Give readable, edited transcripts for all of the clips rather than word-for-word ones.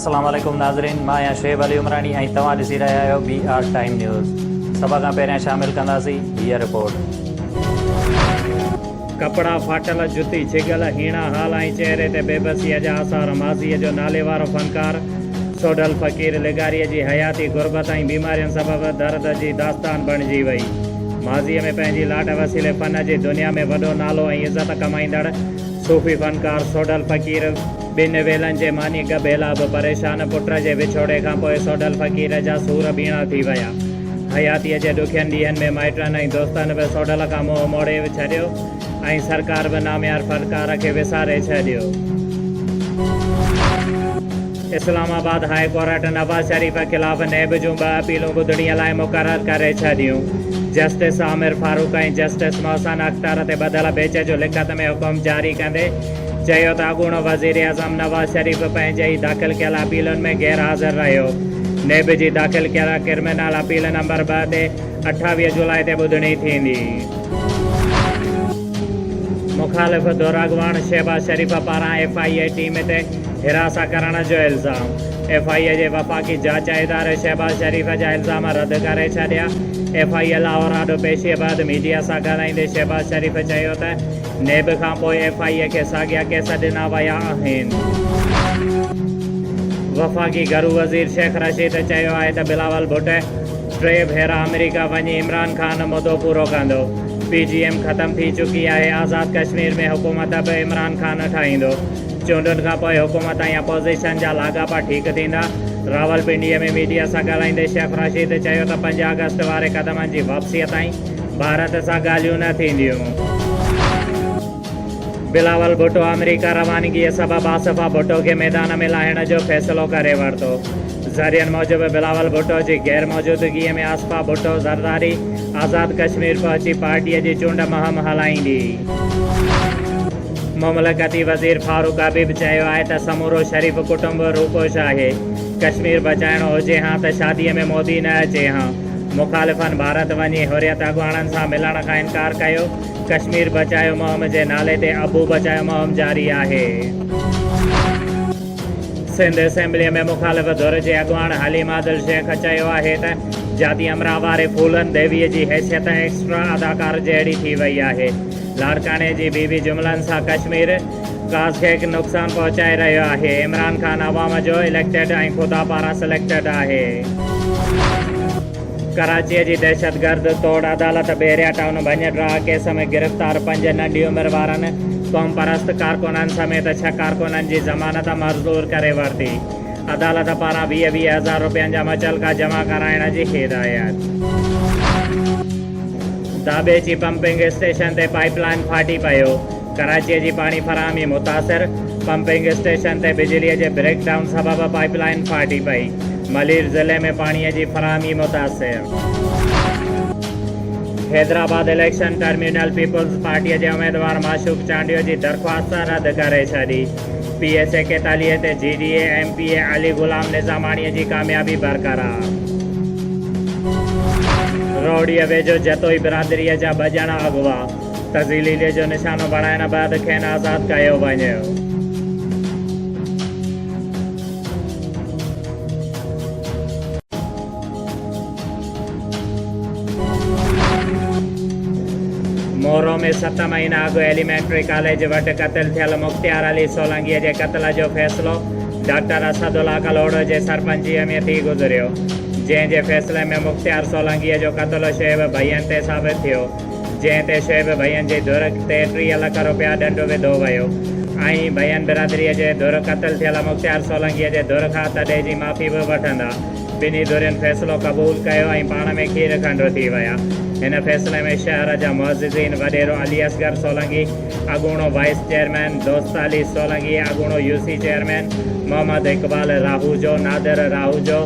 अस्सलाम वालेकुम नाज़रीन, मां आहियां शुएब अली उमरानी ऐं तव्हां ॾिसी रहिया आहियो BR टाइम न्यूज़। सभ खां पहिरियां शामिल कंदासीं हीअ रिपोर्ट। कपड़ा फाटल, जुती छिगल, हीणा हाल ऐं चेहरे ते बेबसीअ जा आसार। माज़ीअ जो नाले वारो फ़नकार सोढल फ़क़ीर लिगारीअ जी हयाती गुरबत ऐं बीमारियुनि सबबि दर्द जी दास्तान बणिजी वई। माज़ीअ में पंहिंजी लाट वसीले फ़न जी दुनिया में वॾो नालो ऐं इज़त कमाईंदड़ सूफ़ी फ़नकार सोढल फ़क़ीर ॿिनि वेलनि जे मानी गबेला बि परेशान। पुट जे विछोड़े खां पोइ सोढल फ़क़ीर जा सूर बीणा थी विया। हयातीअ जे ॾुखियनि ॾींहंनि में माइटनि ऐं दोस्तनि बि सोढल खां मुंहुं मोड़े छॾियो ऐं सरकार बि नामियार फ़नकार खे विसारे छॾियो। इस्लामाबाद हाई कोर्ट नवाज़ शरीफ़ ख़िलाफ़ नेब जूं 2 अपीलूं ॿुधणीअ लाइ मुक़ररु करे छॾियूं। जस्टिस आमिर फारूक ऐं जस्टिस मोहसिन अख्तर ते ॿधल बेच जो लिखत में हुकुम जारी कंदे चयो त अॻूणो वज़ीर आज़म नवाज़ शरीफ़ पंहिंजे ई दाख़िल कयल अपीलुनि में गैर हाज़िर रहियो। नेब जी दाख़िल कयल क्रिमिनल अपील नंबर 2 ते 28 जुलाई ते ॿुधणी थींदी। मुखालिफ़ दुरागवान शहबाज़ शरीफ़ पारां FIA टीम ते हिरासत करण जो इल्ज़ाम। FIA जे वफ़ाक़ी जांच इदारे शहबाज़ शरीफ़ जा इल्ज़ाम रद्द करे छॾिया। FIA लाहौर आॾो पेशीअ बैदि मीडिया सां ॻाल्हाईंदे शहबाज़ शरीफ़ चयो त नेब खां पोइ FIA खे साॻिया केस ॾिना विया आहिनि। वफ़ाक़ी घरू वज़ीर शेख रशीद चयो आहे त बिलावल भुट्टो 3 भेरा अमेरिका वञी इमरान ख़ान मुदो पूरो कंदो। PGM ख़तमु थी चुकी आहे। आज़ाद कश्मीर में हुकूमत बि इमरान ख़ान ठाहींदो। चूंडुनि खां पोइ हुकूमत ऐं अपोज़िशन जा लाॻापा ठीकु थींदा। रावलपिंडीअ में मीडिया सां ॻाल्हाईंदे शेख रशीद चयो त 5 अगस्त वारे क़दमनि जी वापसीअ ताईं भारत सां ॻाल्हियूं न थींदियूं। बिलावल भुट्टो अमेरिका रवानगीअ सबबि आसिफ़ा भुट्टो खे मैदान में लाहिण जो फ़ैसिलो करे वरितो। ज़रियनि मूजिबि बिलावल भुट्टो जी गैर मौजूदगीअ में आसिफ़ा भुट्टो ज़रदारी आज़ाद कश्मीर पहुची पार्टीअ जी चूंड मुहिम हलाईंदी। मुमलकती वज़ीर फारूक हबीब चयो आहे त समूरो शरीफ़ कुटुंब रूपोश आहे। कश्मीर बचाइणो हुजे हां त शादीअ में मोदी न अचे हां। मुखालिफ़नि भारत वञी हुरियत अॻुवाणनि सां मिलण खां इनकार कयो। कश्मीर बचायो मुहिम जे नाले ते अबू बचायो मुहिम जारी आहे। सिंध असेंबलीअ में मुखालिफ़ धुर जे अॻुवाण हलीम आदिल शेख चयो आहे त जाती अमरा वारे फूलन देवीअ जी हैसियत एक्स्ट्रा अदाकार जहिड़ी थी वई आहे। लाड़काणे जी बीवी जुमलनि सां कश्मीर काज़ खे नुक़सानु पहुचाए रहियो आहे। इमरान ख़ान अवाम जो इलेक्टेड ऐं ख़ुदा पारां सिलेक्टेड आहे। कराचीअ जी दहशतगर्द तोड़ अदालत बेरिया टाउन भञ केस में गिरफ़्तार 5 नंढी उमिरि वारनि क़ौम परस्त कारकुननि समेत 6 कारकुननि जी ज़मानत मंज़ूर करे वरिती। अदालत पारां 20-20 हज़ार रुपयनि जा मुचलका जमा कराइण जी हिदायत। दाबेची पंपिंग स्टेशन ते पाइपलाइन फाटी पियो। कराचीअ जी पाणी फ़राहमी मुतासिर। पंपिंग स्टेशन ते बिजलीअ जे ब्रेकडाउन सबबि पाइपलाइन फाटी पई। मलीर ज़िले में पाणीअ जी फ़राहमी मुतासिर। हैदराबाद इलेक्शन टर्मिनल पीपल्स पार्टीअ जे उम्मीदवार माशूक चांडियो जी दरख़्वास्त रद्द करे छॾी। PSA 41 ते GDA MPA अली गुलाम निज़ामाणीअ जी कामयाबी बरक़रार। रोडीअ वेझो जतोई बिरादरीअ जा 2 ॼणा अगवा। तज़ीलीले जो निशानो बणाइण बैदि खेनि आज़ादु कयो वञियो। मोरो में 7 महीना अॻु एलिमेंट्री कॉलेज वटि क़तल थियल मुख़्तियार अली सोलंकीअ जे क़त्ल जो फ़ैसिलो डॉक्टर असदुल्ला कलोड़ जे सरपंचीअ में थी गुज़रियो। जंहिं जे फ़ैसिले में मुख़्तियार सोलंकीअ जो क़त्ल शुएब भैयन ते साबित थियो। जंहिं ते शुएब भैयन जी धुर ते 30 लख रुपया ॾंढ विधो वियो ऐं भैयन बिरादरीअ जे धुर क़त्ल थियल मुख़्तियार सोलंकीअ जे धुर खां तॾहिं जी माफ़ी बि वठंदा। ॿिन्ही धुरियुनि फ़ैसिलो क़बूल कयो ऐं पाण में खीर खंडु थी विया। हिन फ़ैसिले में शहर जा मुअज़्ज़िज़ीन वॾेरो अली असगर सोलंकी, अॻूणो वाइस चेयरमैन दोस्त अली सोलंकी, अॻूणो UC चेयरमैन मोहम्मद इक़बाल राहूजो, नादिर राहूजो,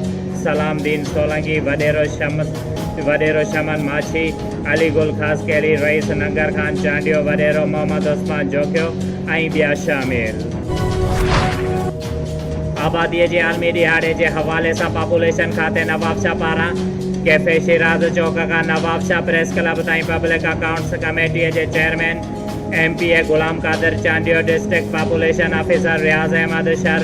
सलामदीन सोलंकी, वॾेरो शमन माछी, अली गुल ख़ास कैली, रईस नंगर खान चांडियो, वॾेरो मोहम्मद उस्मान जोखियो ऐं ॿिया शामिल। आबादीअ जे आलमी ॾिहाड़े जे हवाले सां पॉपुलेशन खाते नवाबशाह पारां कैफे शिराज चौक खां नवाबशाह प्रेस क्लब ताईं पब्लिक अकाउंट्स कमेटीअ जे chairman MPA Ghulam Qadir Chandio, district population officer रियाज़ अहमद शर,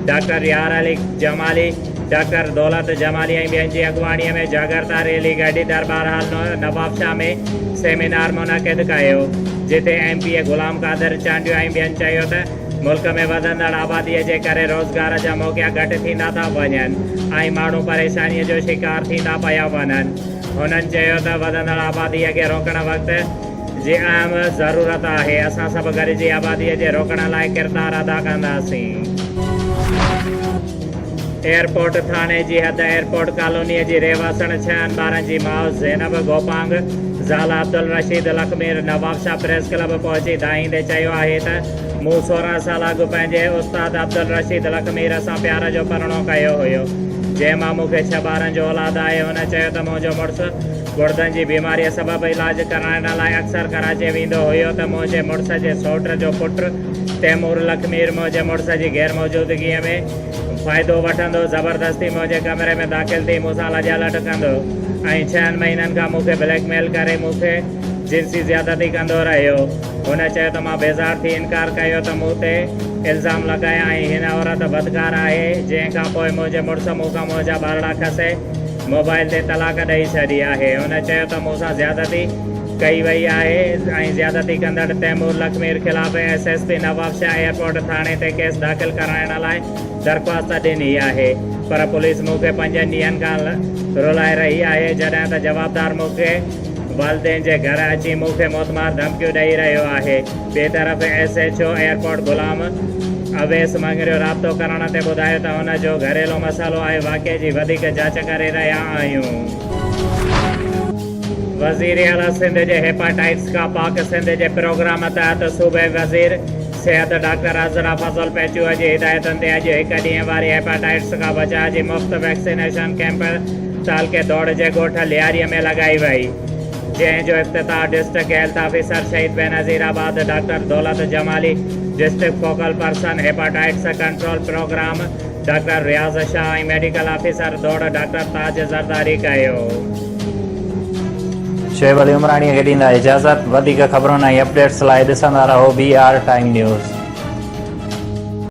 डॉक्टर यार अली जमाली, डॉक्टर दौलत जमाली ऐं ॿियनि जी अॻुवाणीअ में जागरता रैली कढी दरबार हाल नवाबशाह में सेमिनार मुनक़िद कयो, जिते MP गुलाम कादर चांडियो ऐं ॿियनि चयो त मुल्क में वधंदड़ आबादीअ जे करे रोज़गार जा मौक़ा घटि थींदा था वञनि ऐं माण्हू परेशानीअ जो शिकार थींदा पिया वञनि। हुननि चयो त वधंदड़ आबादीअ खे रोकण वक़्तु जी अहम ज़रूरत आहे। असां सभु गॾिजी आबादीअ जे रोकण लाइ किरदारु अदा कंदासीं। एयरपोर्ट थाने जी हद एयरपोर्ट कॉलोनीअ जी रेवासण 6 ॿारनि जी माउ ज़ैनब गोपांग ज़ाला अब्दुल रशीद लखमीर नवाबशाह प्रेस क्लब पहुची धाईंदे चयो आहे त मूं 16 साल अॻु पंहिंजे उस्ताद अब्दुल रशीद लखमीर सां प्यार जो परिणो कयो हुयो, जंहिंमां मूंखे 6 ॿारनि जो औलाद आहे। हुन चयो त मुंहिंजो मुड़ुसु गुर्दनि जी बीमारीअ सबबु इलाज कराइण लाइ अक्सर कराची वेंदो हुयो त मुंहिंजे मुड़ुस जे सौट जो पुटु तैमूर लखमीर मुंहिंजे मुड़ुस जी गैर मौजूदगीअ में फ़ाइदो वठंदो ज़बरदस्ती मुंहिंजे कमरे में दाख़िल थी मूंसां लॼालट कंदो ऐं 6 महीननि खां मूंखे ब्लैकमेल करे मूंखे जिन्सी ज़्यादती कंदो रहियो। हुन चयो त मां बेज़ार थी इनकार कयो त मूं ते इल्ज़ाम लॻाया ऐं हिन औरत बदकार आहे। जंहिंखां पोइ मुंहिंजे मुड़ुस मूंखां मुंहिंजा ॿारड़ा खसे मोबाइल ते तलाक ॾेई छॾी आहे। हुन चयो त मूंसां ज़्यादती कई वई आहे ऐं ज़्यादती कंदड़ तैमूर लखमीर ख़िलाफ़ SSP नवाबशाह एयरपोर्ट थाणे ते केस दाख़िल कराइण लाइ दरख़्वास्त ॾिनी आहे, पर पुलिस मूंखे 5 ॾींहंनि खां रुलाए रही आहे, जॾहिं त जवाबदार मूंखे वालदेन जे घर अची मूंखे मोतमार धमकियूं ॾेई रहियो आहे। ॿिए तरफ़ SHO एयरपोर्ट गुलाम अवेस मंगरियो राब्तो करण ते ॿुधायो त हुन जो घरेलू मसाइलो आहे। वाक़े जी वधीक जांच करे रहिया आहियूं। वज़ीर आला सिंध जे हेपाटाइटिस खां पाक सिंध जे प्रोग्राम तहत सूबे वज़ीर सिहत डॉक्टर अज़रा फज़ल पैचूअ जी हिदायतुनि ते अॼु 1 ॾींहं वारी हेपाटाइटिस खां बचाव जी मुफ़्त वैक्सीनेशन कैंप तालके दौड़ जे ॻोठ लियारीअ में लॻाई वई, जंहिंजो इफ़्तिताह डिस्ट्रिक्ट हेल्थ ऑफिसर शहीद Benazirabad doctor Daulat Jamali, district focal person hepatitis control programme doctor Riaz Shah ऐं medical officer Daur doctor Taj Zardari कयो। शोएब अली उमराणीअ खे ॾींदा इजाज़त। वधीक ख़बरुनि ऐं अपडेट्स लाइ ॾिसंदा रहो BR टाइम न्यूज़।